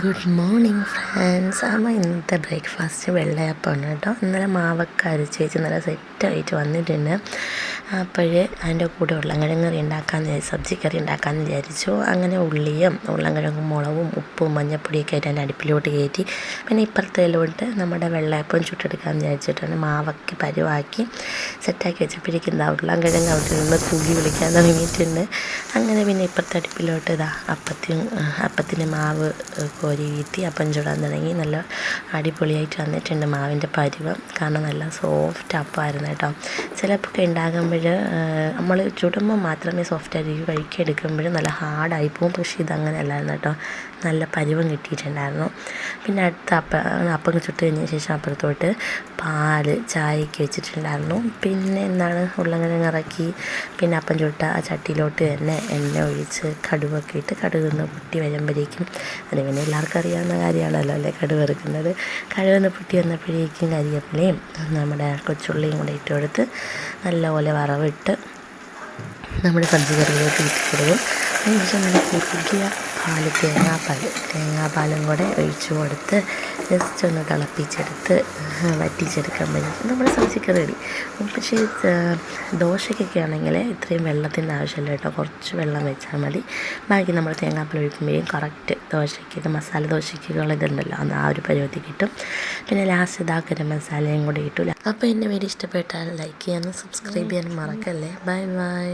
Good morning friends. അപ്പോൾ ഇന്നത്തെ breakfast വെള്ളയപ്പമാണ് കേട്ടോ. ഇന്നലെ മാവൊക്കെ അരച്ച് വെച്ച് നല്ല സെറ്റായിട്ട് വന്നിട്ടുണ്ട്. അപ്പോഴേ അതിൻ്റെ കൂടെ ഉരുളൻകിഴങ്ങ് കറി ഉണ്ടാക്കാമെന്ന് സബ്ജി കറി ഉണ്ടാക്കാമെന്ന് വിചാരിച്ചു. അങ്ങനെ ഉള്ളിയും ഉരുളൻകിഴങ്ങും മുളകും ഉപ്പും മഞ്ഞപ്പൊടിയൊക്കെ ആയിട്ട് അതിൻ്റെ അടുപ്പിലോട്ട് കയറ്റി പിന്നെ ഇപ്പുറത്തേലോട്ട് നമ്മുടെ വെള്ളയപ്പം ചുട്ടെടുക്കാമെന്ന് വിചാരിച്ചിട്ടാണ് മാവൊക്കെ പരുവാക്കി സെറ്റാക്കി വെച്ചപ്പോഴേക്കും ഉരുളൻകിഴങ്ങ് അവിടെ നിന്ന് തൂകി വിളിക്കാൻ തുടങ്ങിയിട്ടുണ്ട്. അങ്ങനെ പിന്നെ ഇപ്പുറത്തെ അടുപ്പിലോട്ട് അപ്പത്തിന് മാവ് കോരി വീത്തി അപ്പം ചുടാൻ തുടങ്ങി. നല്ല അടിപൊളിയായിട്ട് വന്നിട്ടുണ്ട് മാവിൻ്റെ പരുവം. കാരണം നല്ല സോഫ്റ്റ് അപ്പമായിരുന്നു കേട്ടോ. ചിലപ്പോൾ ഉണ്ടാകുമ്പോൾ നമ്മൾ ചുടുമ്പോൾ മാത്രമേ സോഫ്റ്റായിരിക്കും, കഴിക്കെടുക്കുമ്പോൾ നല്ല ഹാർഡായി പോകും. പക്ഷേ ഇതങ്ങനെ അല്ലായിരുന്നു കേട്ടോ, നല്ല പരുവം കിട്ടിയിട്ടുണ്ടായിരുന്നു. പിന്നെ അടുത്ത അപ്പം ചുട്ട് കഴിഞ്ഞ ശേഷം അപ്പുറത്തോട്ട് ചായയ്ക്ക് വെച്ചിട്ടുണ്ടായിരുന്നു. പിന്നെ ഉരുളൻകിഴങ്ങ് ഇറക്കി പിന്നെ അപ്പം ചുട്ട ആ ചട്ടിയിലോട്ട് തന്നെ എണ്ണ ഒഴിച്ച് കടുകൊക്കെ ഇട്ട് കടുകൊന്ന് പൊട്ടി വരുമ്പോഴേക്കും അതിങ്ങനെ എല്ലാവർക്കും അറിയാവുന്ന കാര്യമാണല്ലോ അല്ലേ, കടുക് വറുക്കുന്നത്. കടുകൊന്ന് പൊട്ടി വന്നപ്പോഴേക്കും കരിവേപ്പിലയും നമ്മുടെ കൊച്ചുള്ളിയും കൂടെ ഇട്ട് കൊടുത്ത് നല്ലപോലെ വറവിട്ട് നമ്മുടെ സബ്ജി കറിയിലോട്ട് ഇട്ട് കൊടുക്കും. അതിനുശേഷം നല്ല കുറുകിയ തേങ്ങാപ്പാലും കൂടെ ഒഴിച്ചു കൊടുത്ത് ജസ്റ്റ് ഒന്ന് തിളപ്പിച്ചെടുത്ത് വറ്റിച്ചെടുക്കുമ്പോഴേക്കും നമ്മുടെ സബ്ജിക്കറി റെഡി. പക്ഷേ ദോശയ്ക്കൊക്കെ ആണെങ്കിൽ ഇത്രയും വെള്ളത്തിൻ്റെ ആവശ്യമില്ല കേട്ടോ, കുറച്ച് വെള്ളം വെച്ചാൽ മതി. ബാക്കി നമ്മൾ തേങ്ങാപ്പാൽ ഒഴിക്കുമ്പോഴേക്കും കറക്റ്റ് ദോശയ്ക്ക് മസാല ദോശയ്ക്കുള്ള ഇതുണ്ടല്ലോ ആ ഒരു പരുവത്തിൽ കിട്ടും. പിന്നെ ലാസ്റ്റ് ഗരം മസാലയും കൂടെ ഇട്ടു. അപ്പോൾ എൻ്റെ വീഡിയോ ഇഷ്ടപ്പെട്ടാൽ ലൈക്ക് ചെയ്യാനും സബ്സ്ക്രൈബ് ചെയ്യാനും മറക്കല്ലേ. Bye bye.